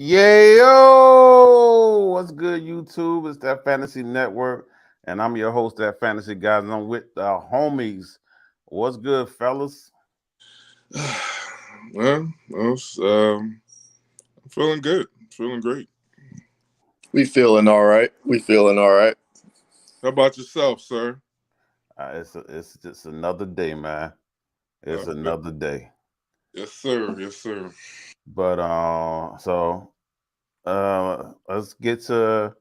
Yo, what's good, YouTube? It's that Fantasy Network, and I'm your host, that Fantasy Guys, and I'm with the homies. What's good, fellas? I'm feeling good. Feeling great. We feeling all right. We feeling all right. How about yourself, sir? It's just another day, man. It's Uh, another day. yes, sir. Yes, sir. But let's get to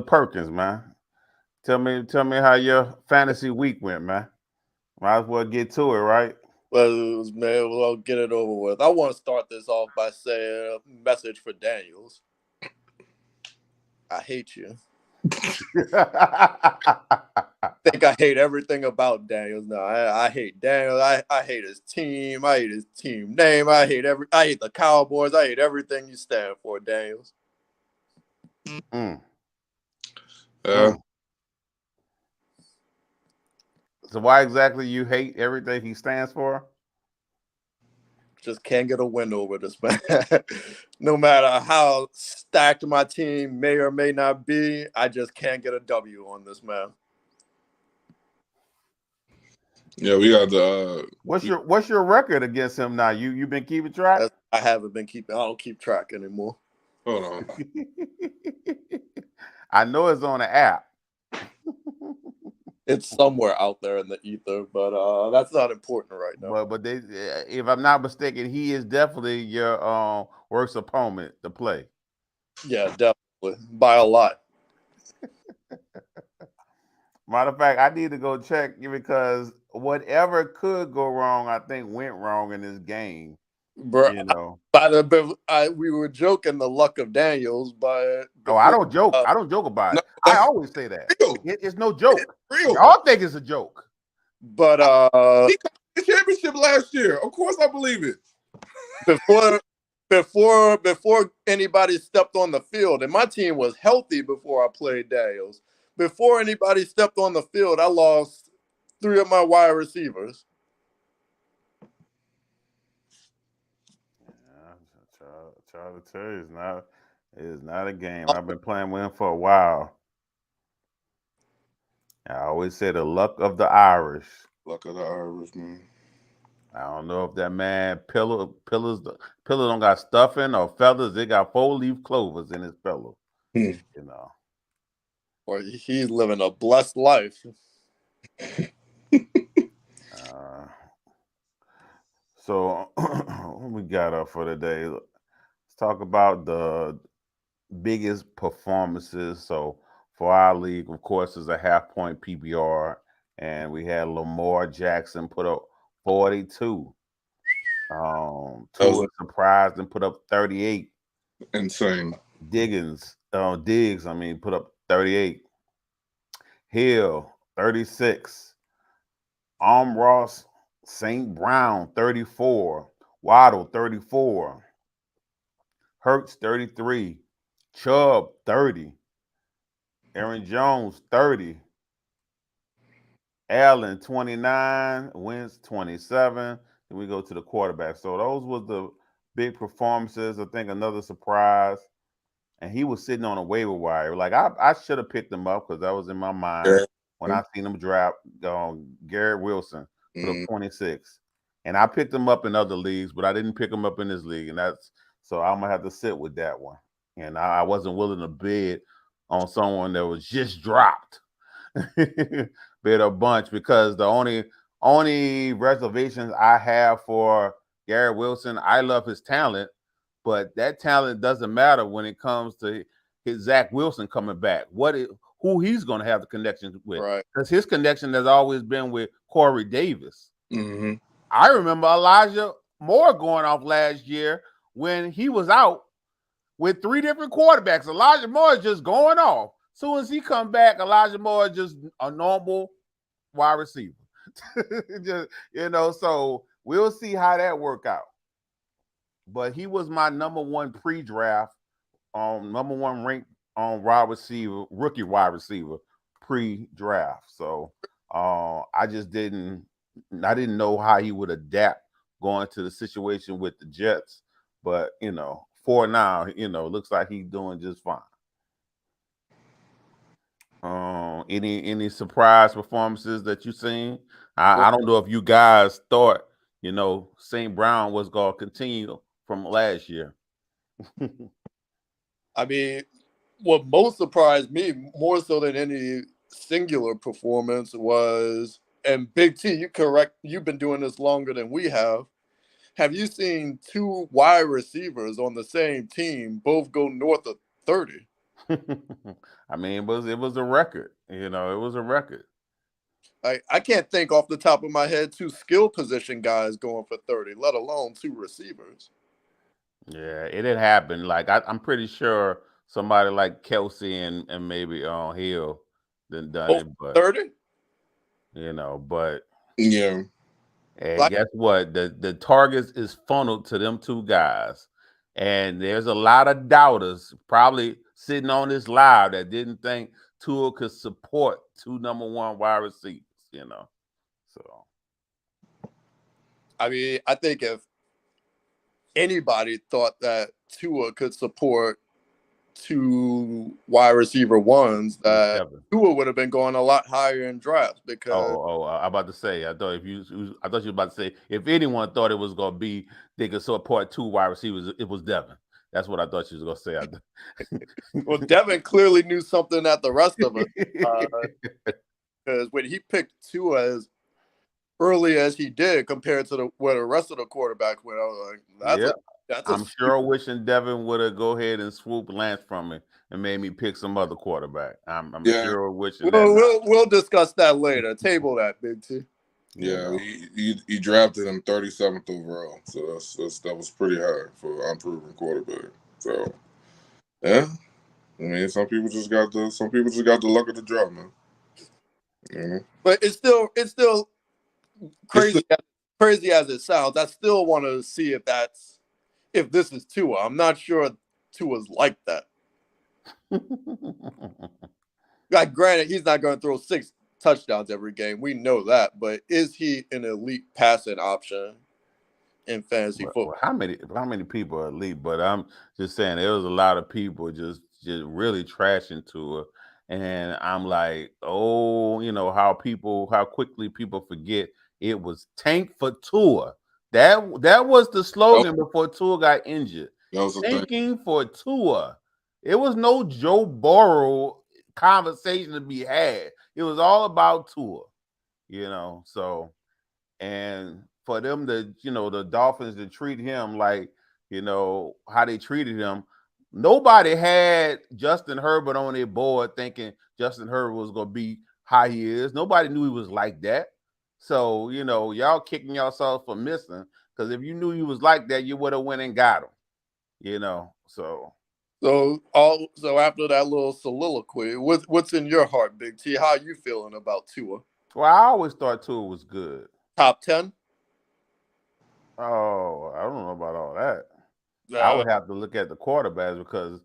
Perkins, man. Tell me how your fantasy week went, man. Might as well get to it, right? Well, man, we'll get it over with. I want to start this off by saying a message for Daniels. I hate you. I think I hate everything about Daniels. No, I hate Daniels. I hate his team. I hate his team name. I hate the Cowboys. I hate everything you stand for, Daniels. Mm, Uh, mm. So why exactly you hate everything he stands for? Just can't get a win over this man. No matter how stacked my team may or may not be, I just can't get a W on this man. yeah, we got the. What's your record against him now? You been keeping track? I haven't been keeping. I don't keep track anymore. Hold on. I know it's on the app. It's somewhere out there in the ether, but that's not important right now. But they, if I'm not mistaken, he is definitely your worst opponent to play. Yeah, definitely by a lot. Matter of fact, I need to go check because whatever could go wrong, I think went wrong in this game. Bro, You know. we were joking the luck of Daniels, but Oh, I before don't joke. I don't joke about No, it. I that's always say that. real. It's no joke. Real. Y'all think it's a joke. but He got the championship last year. Of course, I believe it. before anybody stepped on the field, and my team was healthy before I played Daniels. Before anybody stepped on the field, I lost 3 of my wide receivers. Yeah, try to tell you, it's not a game. I've been playing with him for a while. I always say the luck of the Irish. Luck of the Irish, man. I don't know if that man pillows don't got stuffing or feathers. They got 4-leaf clovers in his pillow. Hmm. You know. Or he's living a blessed life. Uh, so what we got up for today? Let's talk about the biggest performances. So for our league, of course, is a half-point PBR, and we had Lamar Jackson put up 42. That was Tua surprised and put up 38. insane. Diggs, put up 38. Hill, 36. Ross St. Brown, 34. Waddle, 34. Hurts, 33. Chubb, 30. Aaron Jones, 30. Allen, 29. Wentz, 27. Then we go to the quarterback. So those was the big performances. I think another surprise. And he was sitting on a waiver wire. Like I should have picked him up because that was in my mind when I seen him draft Garrett Wilson put up 26. And I picked him up in other leagues, but I didn't pick him up in this league. And that's so I'm gonna have to sit with that one. And I wasn't willing to bid on someone that was just dropped. Bid a bunch because the only reservations I have for Garrett Wilson, I love his talent, but that talent doesn't matter when it comes to his Zach Wilson coming back. Who he's going to have the connection with? Right. Because his connection has always been with Corey Davis. Mm-hmm. I remember Elijah Moore going off last year when he was out with 3 different quarterbacks. Elijah Moore is just going off. Soon as he come back, Elijah Moore is just a normal wide receiver. Just, so we'll see how that work out. But he was my number one pre-draft, number one ranked rookie wide receiver pre-draft. So I didn't know how he would adapt going to the situation with the Jets. But for now, looks like he's doing just fine. Any surprise performances that you've seen? I don't know if you guys thought, St. Brown was going to continue from last year. I mean, what most surprised me more so than any singular performance was, and Big T, you've been doing this longer than we have. Have you seen two wide receivers on the same team both go north of 30? I mean, it was a record. It was a record. I can't think off the top of my head two skill position guys going for 30, let alone two receivers. Yeah, it had happened. Like I'm pretty sure somebody like Kelsey and maybe Hill done it, but 30? But Yeah. and guess what? The targets is funneled to them two guys. And there's a lot of doubters probably sitting on this live that didn't think Tua could support two number one wide receivers, So I mean, I think if anybody thought that Tua could support two wide receiver ones, that Tua would have been going a lot higher in drafts because. I'm about to say. I thought you were about to say if anyone thought it was gonna be they could support two wide receivers, it was Devin. That's what I thought you was gonna say. Well, Devin clearly knew something that the rest of us, because when he picked Tua as early as he did compared to where the rest of the quarterbacks went, I was like, I'm sure wishing Devin would have go ahead and swoop Lance from me and made me pick some other quarterback. I'm sure wishing that. We'll discuss that later. Table that, Big T. Yeah, he drafted him 37th overall, so that was pretty high for unproven quarterback. So, yeah, I mean, some people just got the luck of the draw, man. But it's still crazy. Crazy as it sounds, I still want to see if this is Tua. I'm not sure Tua's like that. Like, granted, he's not going to throw 6 touchdowns every game. We know that, but is he an elite passing option in fantasy football? How many people are elite? But I'm just saying there was a lot of people just really trashing Tua, and I'm like, how quickly people forget it was tank for Tua. That was the slogan before Tua got injured. Tanking for Tua. It was no Joe Burrow conversation to be had. It was all about Tua, So, and for them to, the Dolphins to treat him like, how they treated him. Nobody had Justin Herbert on their board thinking Justin Herbert was going to be how he is. Nobody knew he was like that. So, y'all kicking yourself for missing, because if you knew he was like that, you would have went and got him, So after that little soliloquy, what's in your heart, Big T? How are you feeling about Tua? Well, I always thought Tua was good. Top 10? Oh, I don't know about all that. I would have to look at the quarterbacks, because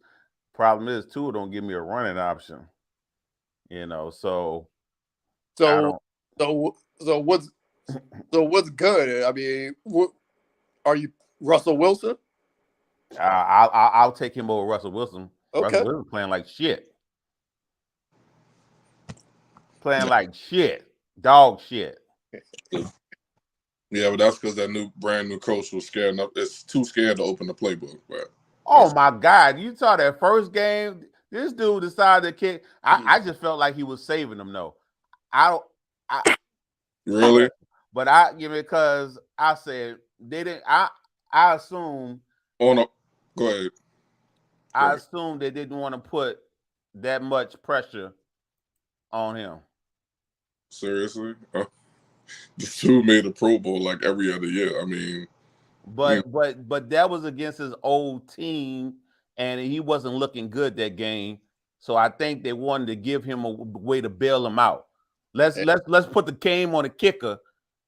problem is Tua don't give me a running option. So what's good? I mean, are you Russell Wilson? I'll take him over Russell Wilson. Okay. Russell Wilson playing like shit. Dog shit. Yeah, but that's because that brand new coach was scared enough. It's too scared to open the playbook. But oh my God, you saw that first game. This dude decided to kick. I just felt like he was saving them. though. Really? But because I said they didn't. I assume. Oh no, go ahead. I assumed they didn't want to put that much pressure on him. Seriously? The dude made a Pro Bowl like every other year. I mean, but that was against his old team, and he wasn't looking good that game. So I think they wanted to give him a way to bail him out. Let's put the game on the kicker,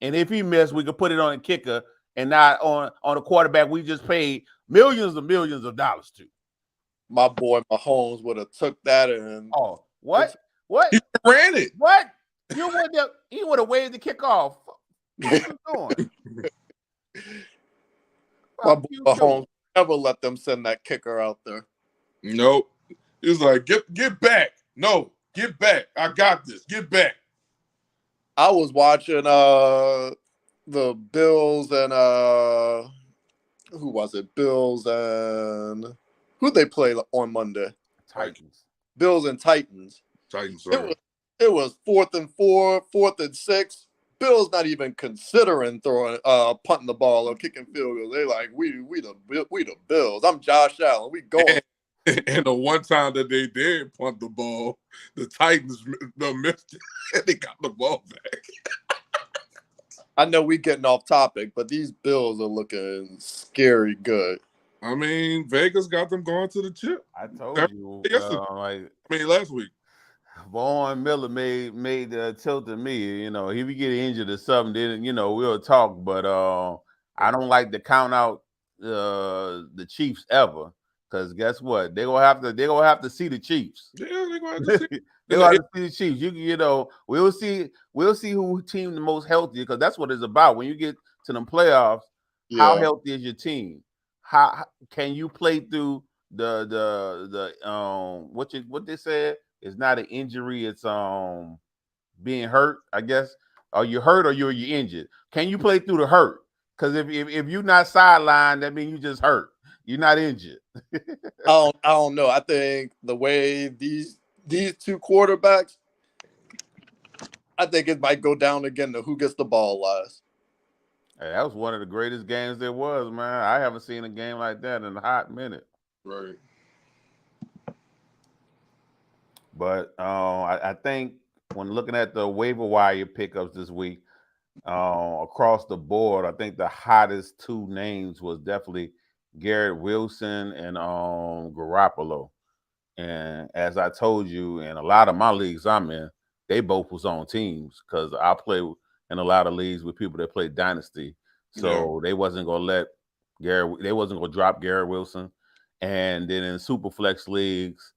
and if he missed, we could put it on the kicker and not on a quarterback we just paid millions of dollars to. My boy Mahomes would have took that and what? He ran it. What? He would have waved the kickoff. What are you doing? My boy Mahomes Never let them send that kicker out there. Nope. He was like, get back. No, get back. I got this. Get back. I was watching the Bills and who was it? Bills and who they play on Monday? Titans. Bills and Titans. Titans, It was 4th and 4, 4th and 6. Bills not even considering throwing punting the ball or kicking field goals. They like we the Bills. I'm Josh Allen. We going. And the one time that they did punt the ball, the Titans missed it and they got the ball back. I know we getting off topic, but these Bills are looking scary good. I mean, Vegas got them going to the chip. I told you, last week. Vaughn Miller made the tilt to me. You know, he would get injured or something, then we'll talk. But I don't like to count out the Chiefs ever, because guess what? They're gonna have to see the Chiefs. Yeah, they're gonna have to see. They're gonna have to see the Chiefs. We'll see who team the most healthy, because that's what it's about. When you get to the playoffs, how healthy is your team? How can you play through the what they said? It's not an injury, it's being hurt, I guess. Are you hurt or you're injured? Can you play through the hurt? Because if you're not sidelined, that means you just hurt. You're not injured. I don't know. I think the way these two quarterbacks, I think it might go down again to who gets the ball last. Hey, that was one of the greatest games there was, man. I haven't seen a game like that in a hot minute. Right. But I think when looking at the waiver wire pickups this week, across the board, I think the hottest two names was definitely Garrett Wilson and Garoppolo. And as I told you, in a lot of my leagues I'm in, they both was on teams, because I play in a lot of leagues with people that play Dynasty. So they wasn't gonna drop Garrett Wilson. And then in Superflex leagues,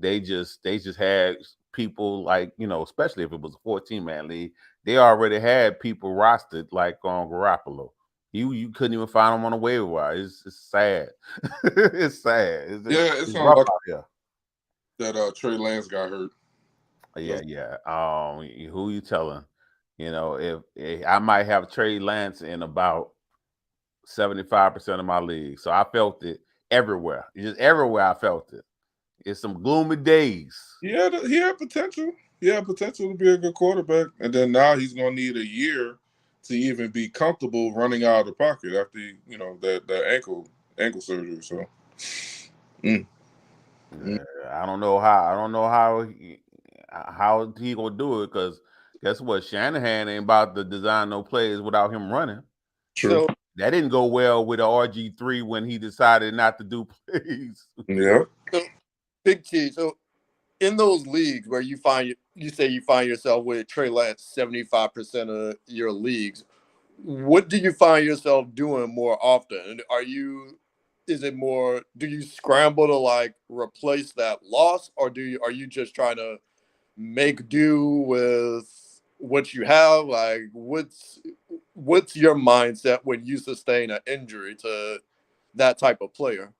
they just had people like, especially if it was a 14-man league, they already had people rostered like on Garoppolo. You couldn't even find them on the waiver wire. It's sad. It's sad. It's rough like out here. That Trey Lance got hurt. Yeah. Who you telling? If I might have Trey Lance in about 75% of my league, so I felt it everywhere. Just everywhere I felt it. It's some gloomy days. Yeah, he had potential. He had potential to be a good quarterback, and then now he's gonna need a year to even be comfortable running out of the pocket after that ankle surgery. So, I don't know how he gonna do it, because guess what? Shanahan ain't about to design no plays without him running. True. So that didn't go well with the RG3 when he decided not to do plays. Yeah. So, Big T. So in those leagues where you find yourself with Trey Lance 75% of your leagues, what do you find yourself doing more often? Do you scramble to like replace that loss, or are you just trying to make do with what you have? Like what's your mindset when you sustain an injury to that type of player?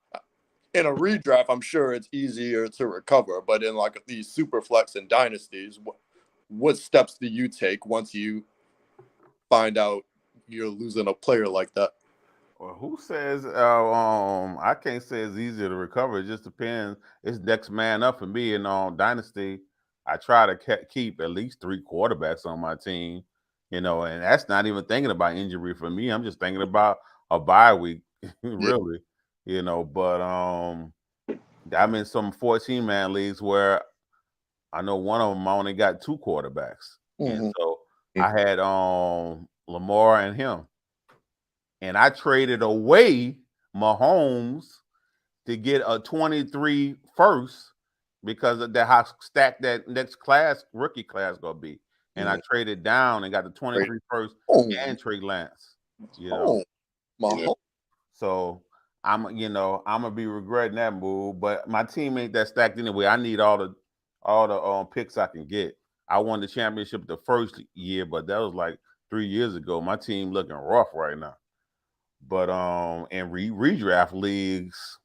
In a redraft, I'm sure it's easier to recover, but in like these super flex and dynasties, what steps do you take once you find out you're losing a player like that? Well, who says I can't say it's easier to recover. It just depends. It's next man up for me. In Dynasty, I try to keep at least 3 quarterbacks on my team, and that's not even thinking about injury for me. I'm just thinking about a bye week, really. But I'm in some 14-man leagues where I know one of them only got 2 quarterbacks. And so I had Lamar and him. And I traded away Mahomes to get a 23 first because of how stacked that next rookie class gonna be. And I traded down and got the 23 first and Trey Lance. Mahomes. So I'm gonna be regretting that move, but my team ain't that stacked anyway. I need all the picks I can get. I won the championship the first year, but that was like 3 years ago. My team looking rough right now. But in redraft leagues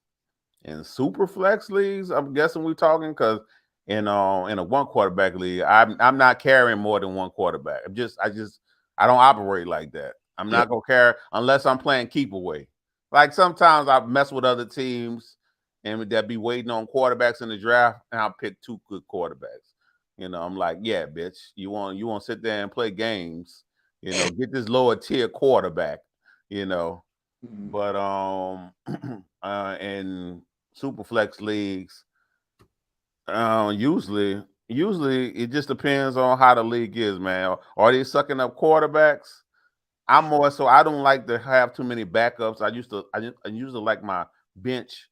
and super flex leagues, I'm guessing we're talking because in a one quarterback league, I'm not carrying more than one quarterback. I don't operate like that. I'm not gonna carry unless I'm playing keep away. Like sometimes I mess with other teams and that be waiting on quarterbacks in the draft, and I'll pick two good quarterbacks. I'm like, yeah, bitch, you want to sit there and play games, get this lower tier quarterback, you know. But in super flex leagues, usually it just depends on how the league is, man. Are they sucking up quarterbacks? I'm more so I don't like to have too many backups. I usually like my bench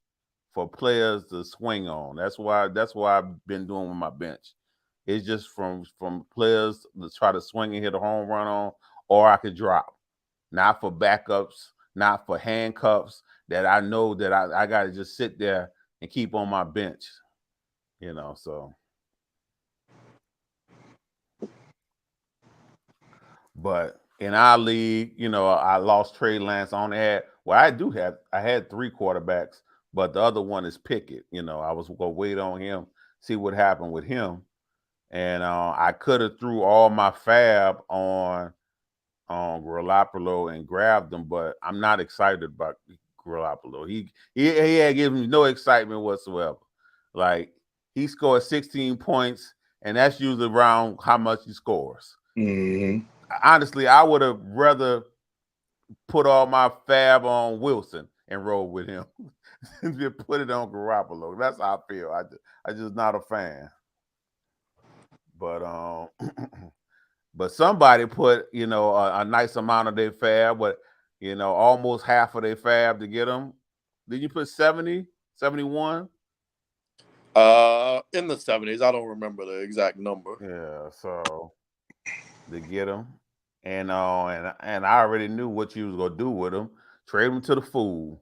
for players to swing on. That's why I've been doing with my bench. It's just from players to try to swing and hit a home run on, or I could drop. Not for backups, not for handcuffs that I know that I got to just sit there and keep on my bench. So. But in our league, I lost Trey Lance. I had three quarterbacks, but the other one is Pickett. I was gonna wait on him, see what happened with him, and I could have threw all my fab on Garoppolo and grabbed him, but I'm not excited about Garoppolo. He had given me no excitement whatsoever. Like he scored 16 points, and that's usually around how much he scores. Mm-hmm. Honestly, I would have rather put all my fab on Wilson and roll with him than put it on Garoppolo. That's how I feel. I just not a fan. But but somebody put a nice amount of their fab, but almost half of their fab to get them. Did you put 70, 71? In the 70s. I don't remember the exact number. Yeah, so to get them. And I already knew what you was gonna do with them. Trade them to the fool.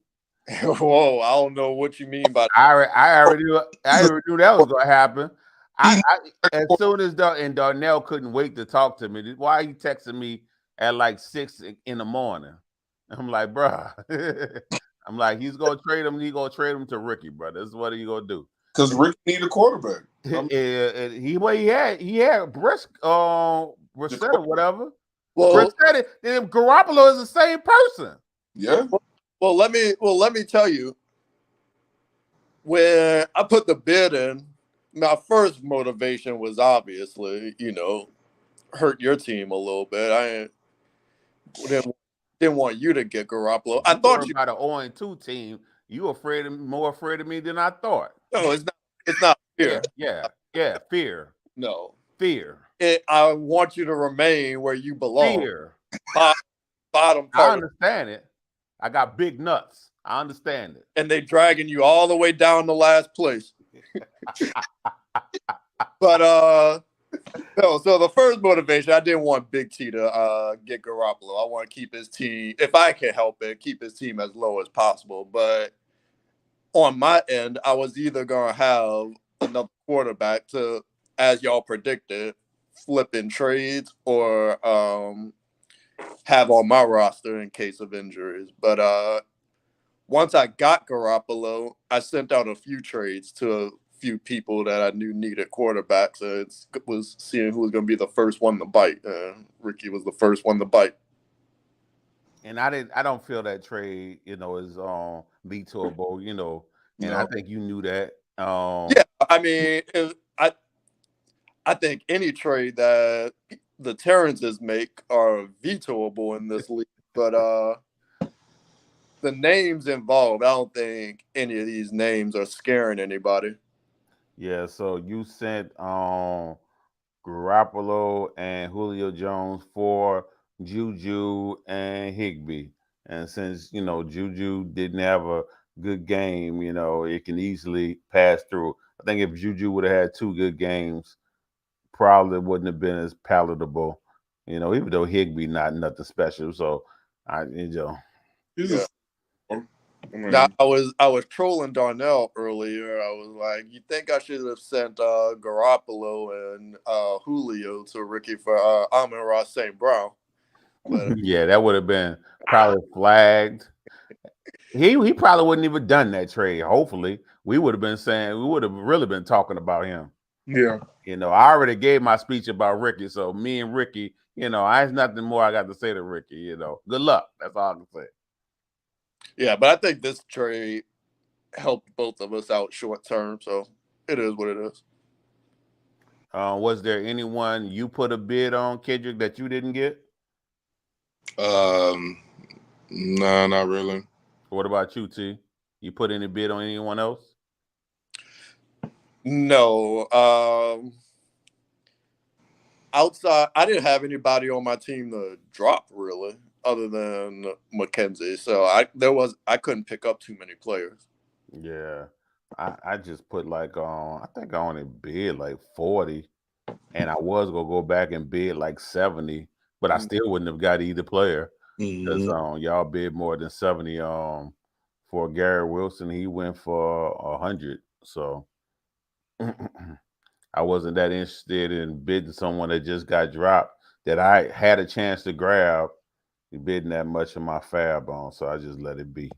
Whoa, I don't know what you mean by I already knew that was gonna happen. As soon as Darnell couldn't wait to talk to me. Why he texting me at like 6 in the morning? I'm like, bruh. I'm like, he's gonna trade him. He's gonna trade him to Ricky, bro. This is what he gonna do. Because Rick need a quarterback. He had Brisk, Brissett or whatever. Well, Brissett, Garoppolo is the same person. Yeah. Well, let me tell you. When I put the bid in, my first motivation was obviously, hurt your team a little bit. I didn't want you to get Garoppolo. I thought you about an 0-2 team. You more afraid of me than I thought. No, it's not fear. Yeah, fear. No. Fear. I want you to remain where you belong. Fear. Bottom part. I understand it. I got big nuts. I understand it. And they dragging you all the way down to last place. But no, so the first motivation, I didn't want Big T to get Garoppolo. I want to keep his team, if I can help it, keep his team as low as possible. But on my end, I was either going to have another quarterback to, as y'all predicted, flip in trades or have on my roster in case of injuries. But once I got Garoppolo, I sent out a few trades to a few people that I knew needed quarterbacks. It was seeing who was going to be the first one to bite. Ricky was the first one to bite. And I don't feel that trade, is vetoable, and no. I think you knew that. Yeah, I mean, I think any trade that the Terrences make are vetoable in this league, but the names involved, I don't think any of these names are scaring anybody. Yeah, so you sent Garoppolo and Julio Jones for Juju and Higbee. And since, Juju didn't have a good game, it can easily pass through. I think if Juju would have had two good games, probably wouldn't have been as palatable, even though Higbee not nothing special. So He's Now, I was trolling Darnell earlier. I was like, you think I should have sent Garoppolo and Julio to Ricky for Amon-Ra St. Brown? But Yeah, that would have been probably flagged. He probably wouldn't even done that trade. Hopefully, we would have been saying we would have really been talking about him. Yeah. I already gave my speech about Ricky, so me and Ricky, I have nothing more I got to say to Ricky. Good luck. That's all I can say. yeah, but I think this trade helped both of us out short term, so it is what it is. Was there anyone you put a bid on, Kendrick, that you didn't get? Nah, not really. What about you, T? You put any bid on anyone else? No, outside, I didn't have anybody on my team to drop really, other than McKenzie. So I couldn't pick up too many players. Yeah, I just put like I think I only bid like 40, and I was gonna go back and bid like 70, but I still wouldn't have got either player because y'all bid more than 70 for Gary Wilson. He went for 100, so I wasn't that interested in bidding someone that just got dropped that I had a chance to grab. Bidding that much of my fab on, so I just let it be.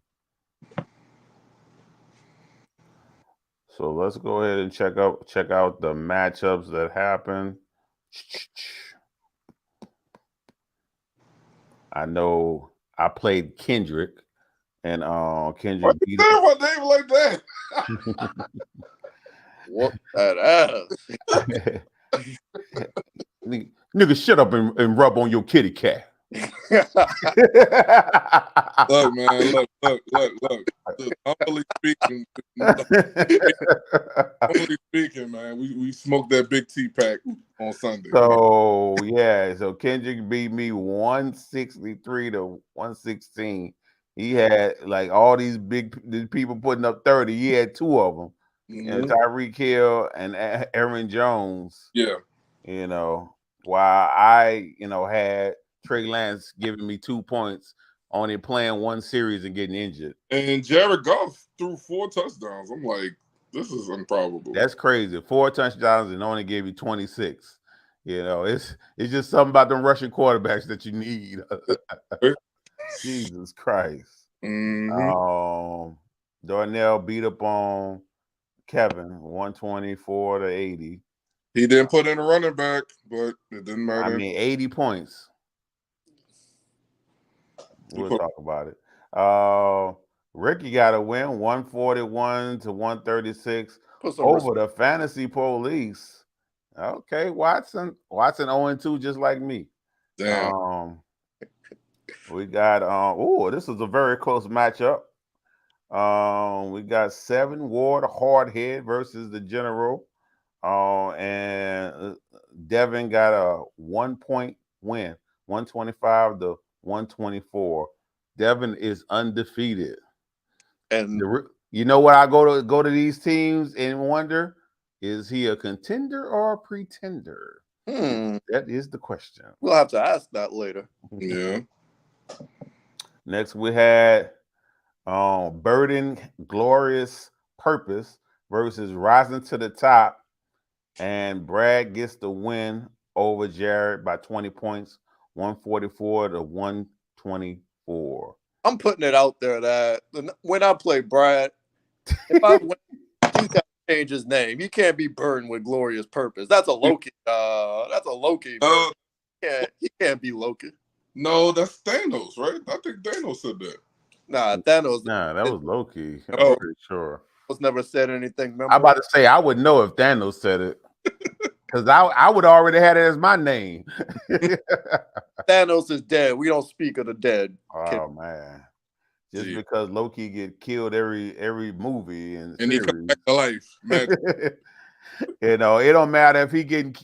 So let's go ahead and check out the matchups that happened. I know I played Kendrick, and Kendrick beat my name like that. Whoop that ass. Nigga, shut up and rub on your kitty cat. Look, man, look. Humbly speaking, man, we smoked that big T pack on Sunday. So Kendrick beat me 163 to 116. He had like all these people putting up 30. He had two of them, Tyreek Hill and Aaron Jones. Yeah, while I had Trey Lance giving me 2 points, only playing one series and getting injured. And Jared Goff threw 4 touchdowns. I'm like, this is improbable. That's crazy. 4 touchdowns and only gave you 26. It's just something about them Russian quarterbacks that you need. Jesus Christ. Darnell beat up on Kevin 124 to 80. He didn't put in a running back, but it didn't matter. I mean, 80 points. We'll talk about it. Ricky got a win, 141 to 136 over the Fantasy Police. Okay, Watson 0-2 just like me. Damn. We got this is a very close matchup. We got 7 Ward Hardhead versus the General. And Devin got a 1-point win, 125 to 124. Devin is undefeated. And you know what I go to these teams and wonder, is he a contender or a pretender? That is the question. We'll have to ask that later. Yeah. Next we had Burden Glorious Purpose versus Rising to the Top. And Brad gets the win over Jared by 20 points, 144 to 124. I'm putting it out there that when I play Brad, if I win, he's got to change his name. He can't be Burden with Glorious Purpose. That's a Loki. That's a Loki. He can't be Loki. No, that's Thanos, right? I think Thanos said that. Nah, Thanos. Nah, that was Loki. I'm pretty sure. Thanos never said anything. I'm about to say I would know if Darnell said it, because I would already have it as my name. Thanos is dead. We don't speak of the dead. Oh man, just because Loki get killed every movie and he comes back to life. It don't matter if he getting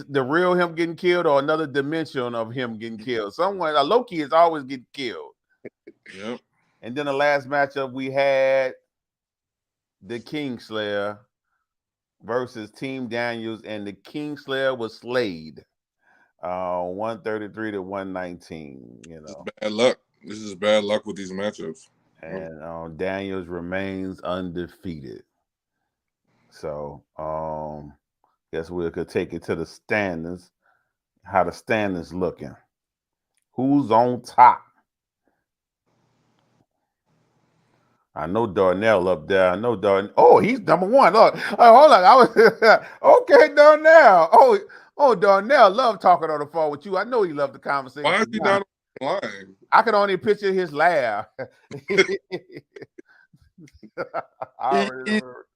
the real him getting killed or another dimension of him getting killed. Someone Loki is always getting killed. Yep. And then the last matchup we had the Kingslayer versus Team Daniels, and the Kingslayer was slayed. 133 to 119. Bad luck. This is bad luck with these matchups. And Daniels remains undefeated. So guess we could take it to the standings. How the standings looking? Who's on top? I know Darnell up there. I know Darnell. Oh, he's number one. Look, hold on. I was okay, Darnell. Oh, Darnell love talking on the phone with you. I know he loved the conversation. Why is he not online? I can only picture his laugh.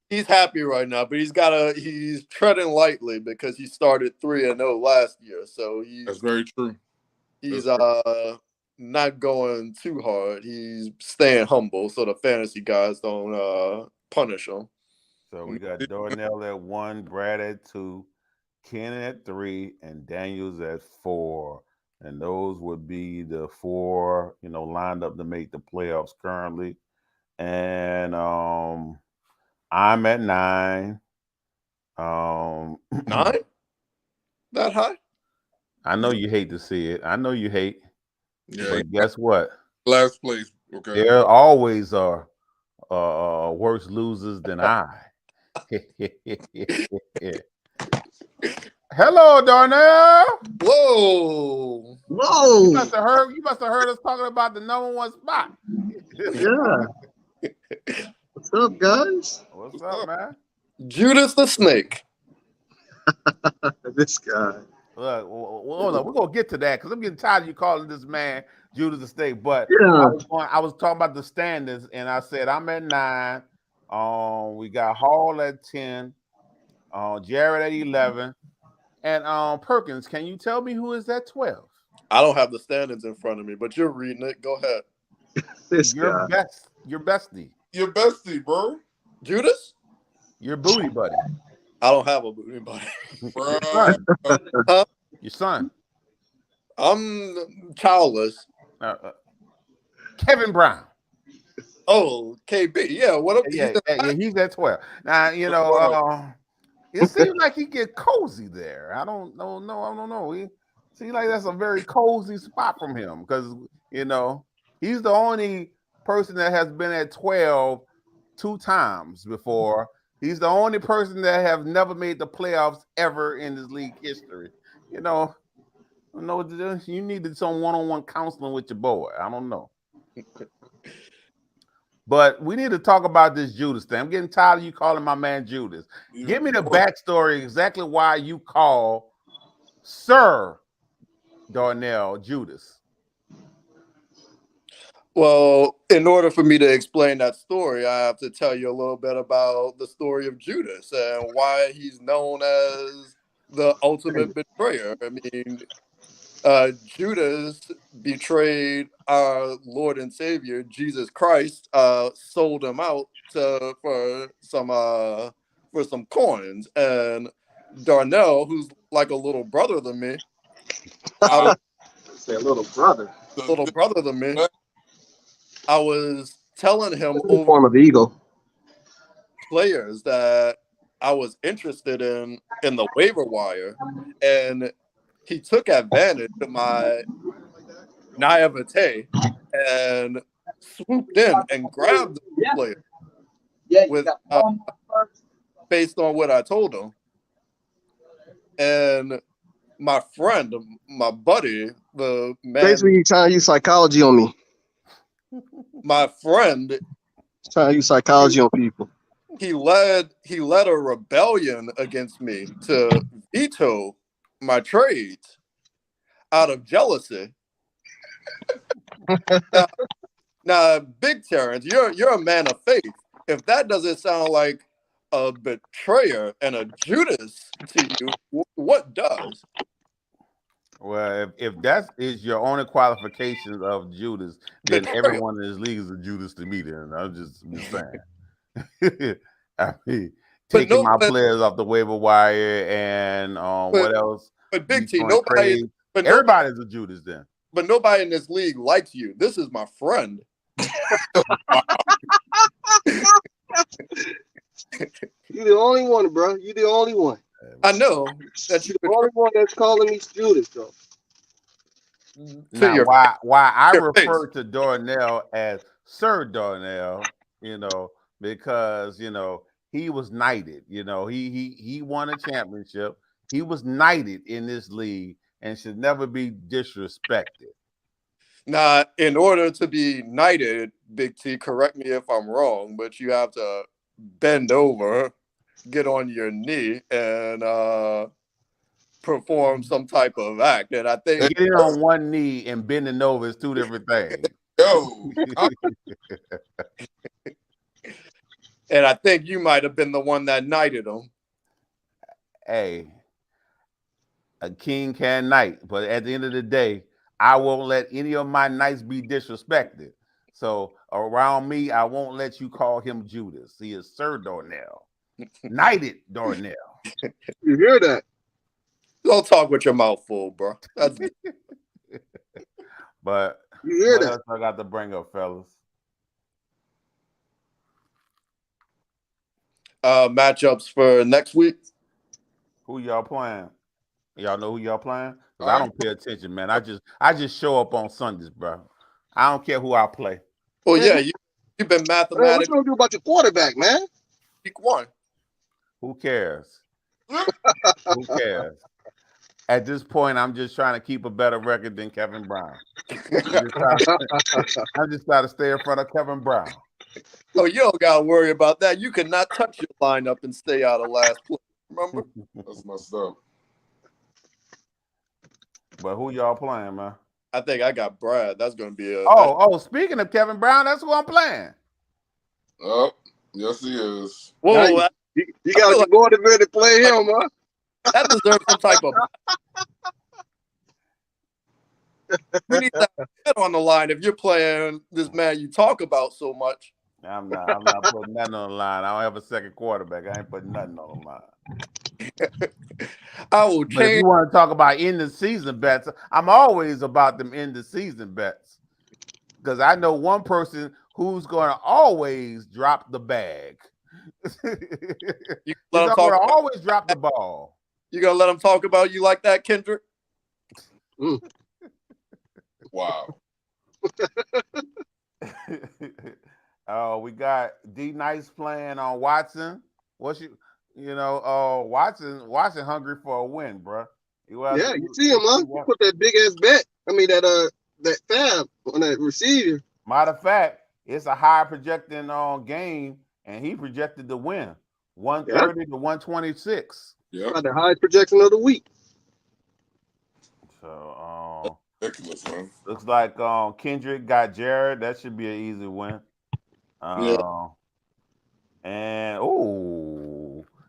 He's happy right now, but he's treading lightly because he started 3-0 last year. So That's very true. He's not going too hard. He's staying humble so the fantasy guys don't punish him. So we got Darnell at 1, Brad at 2, Ken at 3, and Daniels at 4. And those would be the 4, lined up to make the playoffs currently. And I'm at 9. 9? That high? I know you hate to see it. I know you hate. Yeah. But guess what? Last place. Okay. There always are worse losers than I. Hello, Darnell. Whoa. You must have heard us talking about the number 1 spot. Yeah. What's up, guys? What's up, man? Judas the Snake. This guy. Look, hold on. We're gonna get to that because I'm getting tired of you calling this man Judas the Snake. But Yeah. I was talking about the standings, and I said I'm at 9. We got Hall at 10. Jared at 11. And Perkins, can you tell me who is at 12? I don't have the standings in front of me, but you're reading it. Go ahead. Your bestie. Your bestie, bro. Judas? Your booty buddy. I don't have a booty buddy. Your son. I'm childless. Kevin Brown. Oh, KB. Yeah, what up? Yeah, he's at 12. Now, it seems like he get cozy there. I don't know. He seems like that's a very cozy spot from him because, he's the only person that has been at 12 2 times before. He's the only person that have never made the playoffs ever in his league history. You know what to do? You needed some one-on-one counseling with your boy. I don't know. But we need to talk about this Judas thing. I'm getting tired of you calling my man Judas. Give me the backstory, exactly why you call Sir Darnell Judas. Well, in order for me to explain that story, I have to tell you a little bit about the story of Judas and why he's known as the ultimate betrayer. I mean, Judas betrayed our Lord and Savior, Jesus Christ, sold him out for some coins. And Darnell, who's like a little brother than me, Say a little brother. I was telling him over form of ego players that I was interested in the waiver wire, and he took advantage of my naivete and swooped in and grabbed the player with based on what I told him. And my friend, my buddy, the man, basically you trying to use psychology on me. My friend trying to use psychology on people. He led a rebellion against me to veto my trades out of jealousy. now, Big Terrence, you're a man of faith. If that doesn't sound like a betrayer and a Judas to you, what does? Well, if that is your only qualifications of Judas, then everyone in this league is a Judas to me. Then I'm just saying. I mean, taking my players off the waiver wire and what else? But Big T, everybody's a Judas then. But nobody in this league likes you. This is my friend. You're the only one, bro. You're the only one. I know that you're the only one that's calling me Judas, though. Now, why I refer to Darnell as Sir Darnell, because he was knighted. He won a championship. He was knighted in this league and should never be disrespected. Now, in order to be knighted, Big T, correct me if I'm wrong, but you have to bend over, get on your knee, and perform some type of act. And I think, Getting on one knee and bending over is two different things. Yo, and I think you might have been the one that knighted him. Hey, a king can knight, but at the end of the day, I won't let any of my knights be disrespected. So around me, I won't let you call him Judas. He is Sir Darnell. Knighted Darnell. You hear that? Don't talk with your mouth full, bro. That's But You hear what that? else I got to bring up, fellas? Matchups for next week. Who y'all playing? Y'all know who y'all playing? Because I don't pay attention, man. I just show up on Sundays, bro. I don't care who I play. Well, Man, yeah, you've been Man, what you mathematically gonna do about your quarterback, man? week one. Who cares? Who cares? At this point, I'm just trying to keep a better record than Kevin Brown. I'm just trying to stay in front of Kevin Brown. Oh, you don't gotta worry about that. You cannot touch your lineup and stay out of last place. Remember? that's messed up. But who y'all playing, man? I think I got Brad. That's gonna be a Speaking of Kevin Brown, that's who I'm playing. Oh, yes, he is. Now whoa. you gotta go to bed and play him, huh? That deserves some type of. We need that on the line if you're playing this man you talk about so much. I'm not putting nothing on the line. I don't have a second quarterback. I ain't putting nothing on the line. I will But if change. you want to talk about end of season bets, I'm always about them end of season bets. Because I know one person who's going to always drop the bag. You He's let him going to talk. always drop the ball. You gonna let him talk about you like that, Kendrick? Wow. We got D Nice playing on Watson. Watson hungry for a win, bro. Yeah, you see him, huh? He put that big ass bet. I mean that fab on that receiver. Matter of fact, it's a high projecting game, and he projected to win 130 to 126. Yeah. The highest projection of the week. So Ridiculous, man. looks like Kendrick got Jared. That should be an easy win. Yeah. And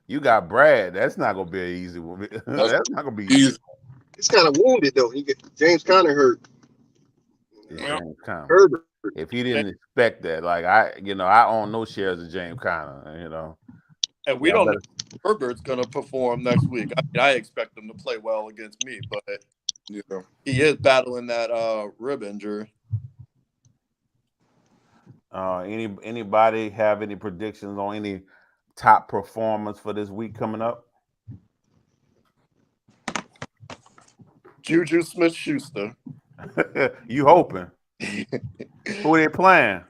you got Brad. That's not gonna be an easy one. That's not gonna be easy. He's kind of wounded though. He get James Conner hurt. James Conner. Herbert. If he didn't expect that, like I own no shares of James Conner. And we don't know if Herbert's gonna perform next week. I mean, I expect him to play well against me, but he is battling that rib injury. Anybody have any predictions on any top performance for this week coming up? Juju Smith-Schuster. You hoping? Who they playing?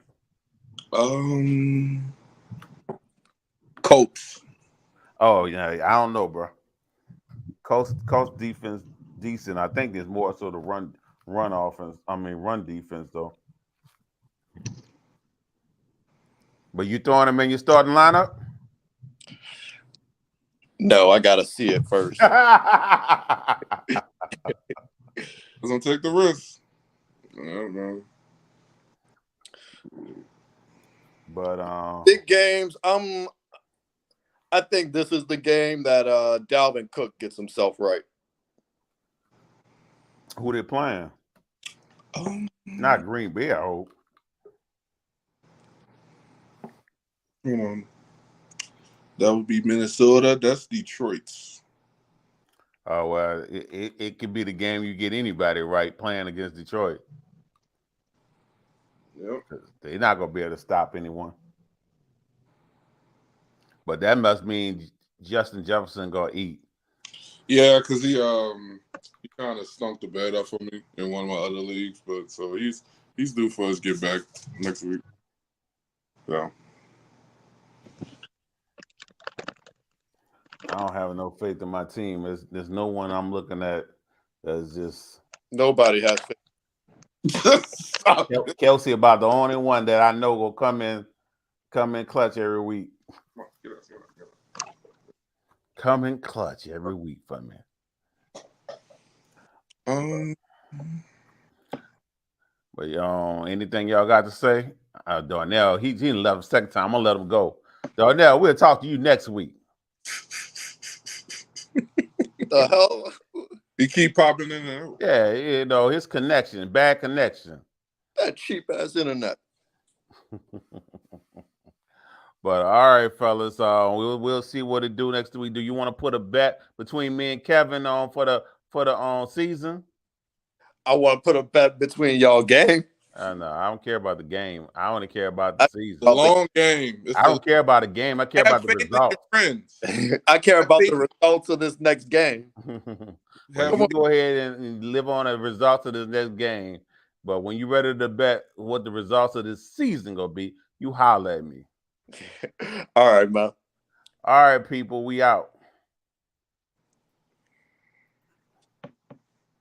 Colts. Oh yeah, I don't know, bro. Colts defense decent. I think there's more so the run offense. I mean run defense though. But you throwing them in your starting lineup? No, I gotta see it first. Doesn't take the risk. I don't know. But big games. I think this is the game that Dalvin Cook gets himself right. Who they playing? Not Green Bay, I hope. Hold on. That would be Minnesota. That's Detroit's. Oh well, it could be the game you get anybody right playing against Detroit. Yep. They're not gonna be able to stop anyone. But that must mean Justin Jefferson gonna eat. Yeah, because he kind of stunk the bed up for me in one of my other leagues, but so he's due for his get back next week. So I don't have no faith in my team. There's no one I'm looking at that's just Nobody has faith. Stop it. Kelsey about the only one that I know will come in clutch every week. Come on, get up. Come in clutch every week for me. But anything y'all got to say? Darnell, he didn't left the second time. I'm gonna let him go. Darnell, we'll talk to you next week. The hell? He keep popping in and out. Yeah, his connection, bad connection. That cheap ass internet. But all right, fellas, we'll see what it do next week. Do you want to put a bet between me and Kevin on for the season? I want to put a bet between y'all game. No, I don't care about the game. I only care about the season. The long game. I don't care about the game. I care about the result. I care about the results of this next game. Well, you go ahead and live on the results of this next game. But when you're ready to bet what the results of this season gonna be, you holler at me. All right, man. All right, people, we out.